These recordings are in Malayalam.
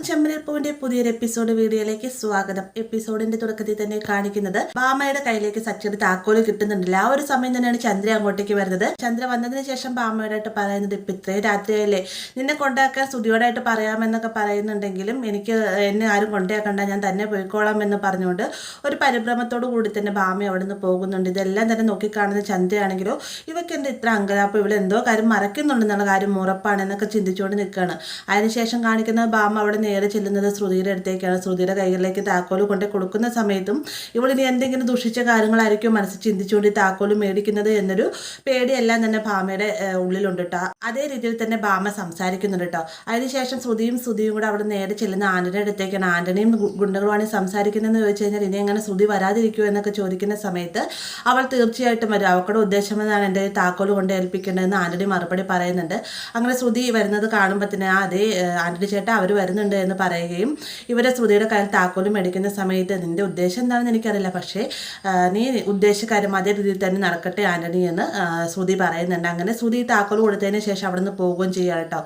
ചെമ്മരിപ്പൂവിന്റെ പുതിയൊരു എപ്പിസോഡ് വീഡിയോയിലേക്ക് സ്വാഗതം. എപ്പിസോഡിന്റെ തുടക്കത്തിൽ തന്നെ കാണിക്കുന്നത് ബാമയുടെ കയ്യിലേക്ക് സച്ചിയുടെ താക്കോല് കിട്ടുന്നുണ്ടല്ലോ. ആ ഒരു സമയം തന്നെയാണ് ചന്ദ്ര അങ്ങോട്ടേക്ക് വരുന്നത്. ചന്ദ്ര വന്നതിന് ശേഷം ബാമയോടായിട്ട് പറയുന്നത്, ഇപ്പൊ ഇത്രയും രാത്രിയായില്ലേ, നിന്നെ കൊണ്ടാക്കാൻ സ്തുതിയോടായിട്ട് പറയാമെന്നൊക്കെ പറയുന്നുണ്ടെങ്കിലും എന്നെ ആരും കൊണ്ടാക്കണ്ട, ഞാൻ തന്നെ പോയിക്കോളാം എന്ന് പറഞ്ഞുകൊണ്ട് ഒരു പരിഭ്രമത്തോടു കൂടി തന്നെ ബാമ അവിടെ നിന്ന് പോകുന്നുണ്ട്. ഇതെല്ലാം തന്നെ നോക്കിക്കാണുന്ന ചന്ദ്രയാണെങ്കിലോ ഇവയ്ക്ക് എന്താ ഇത്ര അങ്കലാപ്പ്, ഇവിടെ എന്തോ കാര്യം മറക്കുന്നുണ്ടെന്നുള്ള കാര്യം ഉറപ്പാണെന്നൊക്കെ ചിന്തിച്ചുകൊണ്ട് നിൽക്കുകയാണ്. അതിനുശേഷം കാണിക്കുന്ന ബാമ അവിടെ നേരെ ചെല്ലുന്നത് ശ്രുതിയുടെ അടുത്തേക്കാണ്. ശ്രുതിയുടെ കൈകളിലേക്ക് താക്കോല് കൊണ്ട് കൊടുക്കുന്ന സമയത്തും ഇവളിനി എന്തെങ്കിലും ദുഷിച്ച കാര്യങ്ങളായിരിക്കും മനസ്സിൽ ചിന്തിച്ചുകൊണ്ട് താക്കോല് മേടിക്കുന്നത് എന്നൊരു പേടിയെല്ലാം തന്നെ ഭാമയുടെ ഉള്ളിലുണ്ട് കേട്ടോ. അതേ രീതിയിൽ തന്നെ ഭാമ സംസാരിക്കുന്നുണ്ട് കേട്ടോ. അതിനുശേഷം ശ്രുതിയും കൂടെ അവിടെ നേരെ ചെല്ലുന്ന ആന്റണിയുടെ അടുത്തേക്കാണ്. ആന്റണിയും ഗുണ്ടകളുമാണ് സംസാരിക്കുന്നതെന്ന് ചോദിച്ചു കഴിഞ്ഞാൽ ഇനി എങ്ങനെ ശ്രുതി വരാതിരിക്കുമോ എന്നൊക്കെ ചോദിക്കുന്ന സമയത്ത് അവൾ തീർച്ചയായിട്ടും വരും, അവക്കടെ ഉദ്ദേശമെന്നാണ് എൻ്റെ താക്കോല് കൊണ്ട് ഏൽപ്പിക്കേണ്ടതെന്ന് ആന്റണി മറുപടി പറയുന്നുണ്ട്. അങ്ങനെ ശ്രുതി വരുന്നത് കാണുമ്പോൾ തന്നെ അതേ ആന്റണി ചേട്ടാ അവർ വരുന്നുണ്ട് എന്ന് പറയുകയും ഇവരെ ശ്രുതിയുടെ കയ്യിൽ താക്കോലും മേടിക്കുന്ന സമയത്ത് നിന്റെ ഉദ്ദേശം എന്താണെന്ന് എനിക്കറിയില്ല, പക്ഷേ നീ ഉദ്ദേശകാര്യം അതേ രീതിയിൽ തന്നെ നടക്കട്ടെ ആന്റണി എന്ന് ശ്രുതി പറയുന്നുണ്ട്. അങ്ങനെ ശ്രുതി താക്കോൽ കൊടുത്തതിന് ശേഷം അവിടെ നിന്ന് പോവുകയും ചെയ്യാം കേട്ടോ.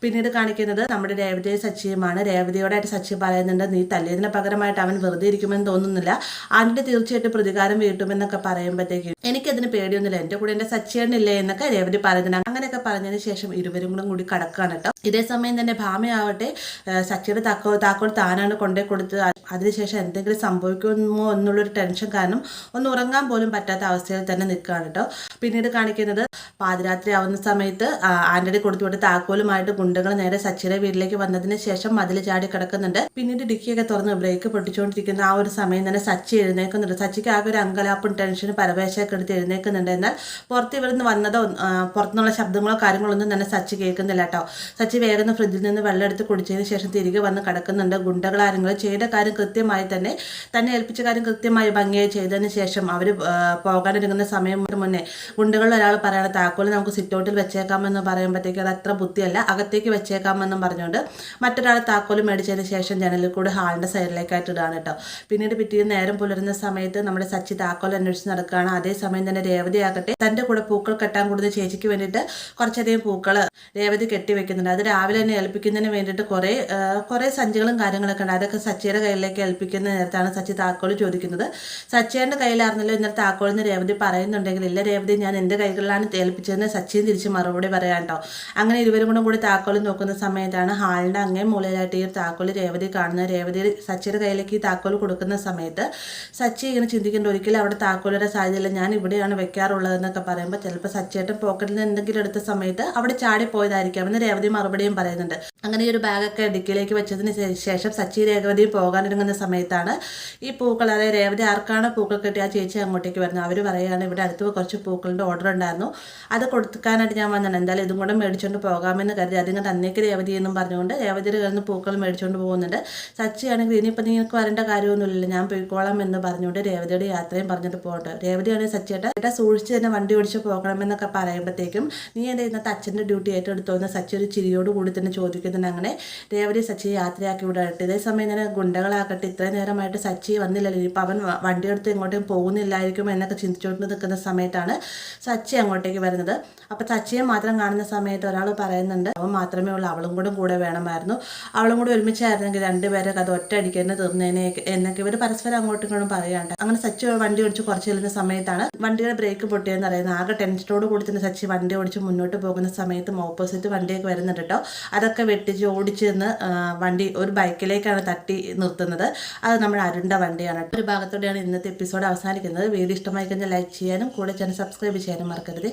പിന്നീട് കാണിക്കുന്നത് നമ്മുടെ രേവതിയെ സച്ചിയുമാണ്. രേവതിയോടായിട്ട് സച്ചി പറയുന്നുണ്ട്, നീ തല്ലിയതിന് പകരമായിട്ട് അവൻ വെറുതെ ഇരിക്കുമെന്ന് തോന്നുന്നില്ല, ആന്റണി തീർച്ചയായിട്ടും പ്രതികാരം വീട്ടുമെന്നൊക്കെ പറയുമ്പോഴത്തേക്കും എനിക്കതിന് പേടിയൊന്നുമില്ല, എൻ്റെ കൂടെ എൻ്റെ സച്ചിയണില്ലേ എന്നൊക്കെ രേവതി പറയുന്നുണ്ട്. അങ്ങനെയൊക്കെ പറഞ്ഞതിന് ശേഷം ഇരുവരും കൂടി കടക്കാണ് കേട്ടോ. ഇതേ സമയം തന്നെ ഭാമയാവട്ടെ സച്ചിയുടെ താക്കോൽ താനാണ് കൊണ്ടേ കൊടുത്തത്. അതിനുശേഷം എന്തെങ്കിലും സംഭവിക്കുമോ എന്നുള്ളൊരു ടെൻഷൻ കാരണം ഒന്ന് ഉറങ്ങാൻ പോലും പറ്റാത്ത അവസ്ഥയിൽ തന്നെ നിൽക്കുകയാണ് കേട്ടോ. പിന്നീട് കാണിക്കുന്നത് പാതിരാത്രി ആവുന്ന സമയത്ത് ആന്റണി കൊടുത്തുവിട്ട് താക്കോലുമായിട്ട് ഗുണ്ടകൾ നേരെ സച്ചിയുടെ വീട്ടിലേക്ക് വന്നതിന് ശേഷം മതിൽ ചാടി കിടക്കുന്നുണ്ട്. പിന്നീട് ഡിക്കിയൊക്കെ തുറന്ന് ബ്രേക്ക് പൊട്ടിച്ചുകൊണ്ടിരിക്കുന്ന ആ ഒരു സമയം തന്നെ സച്ചി എഴുന്നേക്കുന്നുണ്ട്. സച്ചിക്ക് ആകെ ഒരു അങ്കലാപ്പും ടെൻഷനും പരവേശമൊക്കെ എടുത്ത് എഴുന്നേക്കുന്നുണ്ട്. എന്നാൽ പുറത്ത് ഇവിടുന്ന് വന്നതോ പുറത്തുനിന്നുള്ള ശബ്ദങ്ങളോ കാര്യങ്ങളൊന്നും തന്നെ സച്ചി കേൾക്കുന്നില്ല കേട്ടോ. സച്ചി വേഗം ഫ്രിഡ്ജിൽ നിന്ന് വെള്ളം എടുത്ത് കുടിച്ചതിന് ശേഷം തിരികെ വന്ന് കിടക്കുന്നുണ്ട്. ഗുണ്ടകൾ ആരെങ്കിലും ചെയ്ത കാര്യം കൃത്യമായി തന്നെ ഏൽപ്പിച്ച കാര്യം കൃത്യമായി ഭംഗിയായി ചെയ്തതിന് ശേഷം അവർ പോകാനിരിക്കുന്ന സമയം മുന്നേ ഗുണ്ടകളിൽ ഒരാൾ പറയണം താക്കോല് നമുക്ക് സിറ്റൗട്ടിൽ വെച്ചേക്കാമെന്ന് പറയുമ്പോഴത്തേക്ക് അത് അത്ര ബുദ്ധിയല്ല, അകത്തേക്ക് വെച്ചേക്കാമെന്നും പറഞ്ഞുകൊണ്ട് മറ്റൊരാൾ താക്കോല് മേടിച്ചതിന് ശേഷം ജനലിൽ കൂടെ ഹാളിൻ്റെ സൈഡിലേക്കായിട്ട് ഇടാണ് കേട്ടോ. പിന്നീട് പിറ്റേന്ന് നേരം പുലരുന്ന സമയത്ത് നമ്മുടെ സച്ചി താക്കോൽ അന്വേഷിച്ച് നടക്കുകയാണ്. അതേസമയം തന്നെ രേവതി ആകട്ടെ തൻ്റെ കൂടെ പൂക്കൾ കെട്ടാൻ കൊടുത്ത ചേച്ചിക്ക് വേണ്ടിയിട്ട് കുറച്ചധികം പൂക്കൾ രേവതി കെട്ടിവെക്കുന്നുണ്ട്. അത് രാവിലെ തന്നെ ഏൽപ്പിക്കുന്നതിന് വേണ്ടിയിട്ട് കുറേ സഞ്ചികളും കാര്യങ്ങളൊക്കെ ഉണ്ട്. അതൊക്കെ സച്ചിയുടെ കയ്യിലേക്ക് ഏൽപ്പിക്കുന്ന നേരത്താണ് സച്ചി താക്കോൽ ചോദിക്കുന്നത്. സച്ചിയുടെ കയ്യിലായിരുന്നല്ലോ ഇന്നലെ താക്കോലെന്ന് രേവതി പറയുന്നുണ്ടെങ്കിൽ ഇല്ല രേവതി ഞാൻ എൻ്റെ കൈകളിലാണ് ഏൽപ്പിച്ചതെന്ന് സച്ചിയും തിരിച്ച് മറുപടി പറയാം കേട്ടോ. അങ്ങനെ ഇരുവരും കൂടെ താക്കോൽ നോക്കുന്ന സമയത്താണ് ഹാളിൻ്റെ അങ്ങേ മൂലയിലായിട്ട് ഈ താക്കോൽ രേവതി കാണുന്നത്. രേവതി സച്ചിയുടെ കയ്യിലേക്ക് ഈ താക്കോൽ കൊടുക്കുന്ന സമയത്ത് സച്ചി ഇങ്ങനെ ചിന്തിക്കേണ്ട ഒരിക്കലും അവിടെ താക്കോലിൻ്റെ സാധ്യതയില്ല, ഞാൻ ഇവിടെയാണ് വെക്കാറുള്ളതെന്നൊക്കെ പറയുമ്പോൾ ചിലപ്പോൾ സച്ചിയുടെ പോക്കറ്റിൽ നിന്ന് എന്തെങ്കിലും എടുത്ത സമയത്ത് അവിടെ ചാടി പോയതായിരിക്കാമെന്ന് രേവതി മറുപടിയും പറയുന്നുണ്ട്. അങ്ങനെ ഈ ഒരു ബാഗൊക്കെ ഡിക്കിലേക്ക് വെച്ചതിന് ശേഷം സച്ചി രേവതിയും പോകാനിറങ്ങുന്ന സമയത്താണ് ഈ പൂക്കൾ, അതായത് രേവതി ആർക്കാണ് പൂക്കൾ കെട്ടി ആ ചേച്ചി അങ്ങോട്ടേക്ക് വരുന്നത്. അവർ പറയുകയാണ് ഇവിടെ അടുത്ത് കുറച്ച് പൂക്കളുടെ ഓർഡർ ഉണ്ടായിരുന്നു, അത് കൊടുക്കാനായിട്ട് ഞാൻ വന്നതാണ്, എന്തായാലും ഇതും കൂടെ മേടിച്ചുകൊണ്ട് പോകാമെന്ന് കരുതി അതിങ്ങൾ തന്നേക്ക് രേവതി എന്നും പറഞ്ഞുകൊണ്ട് രേവതിയുടെ കയ്യിൽ നിന്ന് പൂക്കൾ മേടിച്ചുകൊണ്ട് പോകുന്നുണ്ട്. സച്ചി ആണെങ്കിൽ ഇനിയിപ്പോൾ നിങ്ങൾക്ക് വരേണ്ട കാര്യമൊന്നുമില്ല, ഞാൻ പോയിക്കോളാം എന്ന് പറഞ്ഞുകൊണ്ട് രേവതിയുടെ യാത്രയും പറഞ്ഞിട്ട് പോകട്ടെ. രേവതിയാണെങ്കിൽ സച്ചിയേട്ടാ സൂക്ഷിച്ച് തന്നെ വണ്ടി ഓടിച്ച് പോകണമെന്നൊക്കെ പറയുമ്പോഴത്തേക്കും നീ എൻ്റെ ഇന്നത്തെ അച്ഛൻ്റെ ഡ്യൂട്ടി ഏറ്റെടുത്തോന്ന് സച്ചി ഒരു ചിരിയോട് കൂടി തന്നെ ചോദിക്കുന്നുണ്ട്. അങ്ങനെ രേവതി സച്ചിയെ യാത്രയാക്കി വിടട്ടെ. ഇതേ സമയം തന്നെ ഗുണ്ടകളാക്കട്ടെ ഇത്രയും നേരമായിട്ട് സച്ചി വന്നില്ലല്ലോ, ഇനിയിപ്പോൾ അവൻ വണ്ടി എടുത്ത് എങ്ങോട്ടും പോകുന്നില്ലായിരിക്കും എന്നൊക്കെ ചിന്തിച്ചുകൊണ്ട് നിൽക്കുന്ന സമയത്താണ് സച്ചി അങ്ങോട്ടേക്ക് വരുന്നത്. അപ്പോൾ സച്ചിയെ മാത്രം കാണുന്ന സമയത്ത് ഒരാൾ പറയുന്നുണ്ട് അവൻ മാത്രമേ ഉള്ളൂ, അവളും കൂടെ വേണമായിരുന്നു, അവളും കൂടെ ഒരുമിച്ചായിരുന്നെങ്കിൽ രണ്ടുപേരെ അത് ഒറ്റ അടിക്കുന്ന തീർന്നേനെ എന്നൊക്കെ ഇവർ പരസ്പരം അങ്ങോട്ടും ഇങ്ങോട്ടും പറയാണ്ട്. അങ്ങനെ സച്ചി വണ്ടി ഓടിച്ച് കുറച്ച് ചെല്ലുന്ന സമയത്താണ് വണ്ടിയുടെ ബ്രേക്ക് പൊട്ടിയെന്ന് പറയുന്നത്. ആകെ ടെൻഷനോട് കൂടി തന്നെ സച്ചി വണ്ടി ഓടിച്ച് മുന്നോട്ട് പോകുന്ന സമയത്തും ഓപ്പോസിറ്റ് വണ്ടിയൊക്കെ വരുന്നുണ്ട് കേട്ടോ. അതൊക്കെ വെട്ടിച്ച് ഓടിച്ച് നിന്ന് വണ്ടി ഒരു ബൈക്കിലേക്കാണ് തട്ടി നിർത്തുന്നത്. അത് നമ്മുടെ അരുണിൻ്റെ വണ്ടിയാണ്. ഒരു ഭാഗത്തോടെയാണ് ഇന്നത്തെ എപ്പിസോഡ് അവസാനിക്കുന്നത്. വീഡിയോ ഇഷ്ടമായി കഴിഞ്ഞാൽ ലൈക്ക് ചെയ്യാനും കൂടെ ചാനൽ സബ്സ്ക്രൈബ് ചെയ്യാനും മറക്കരുത്.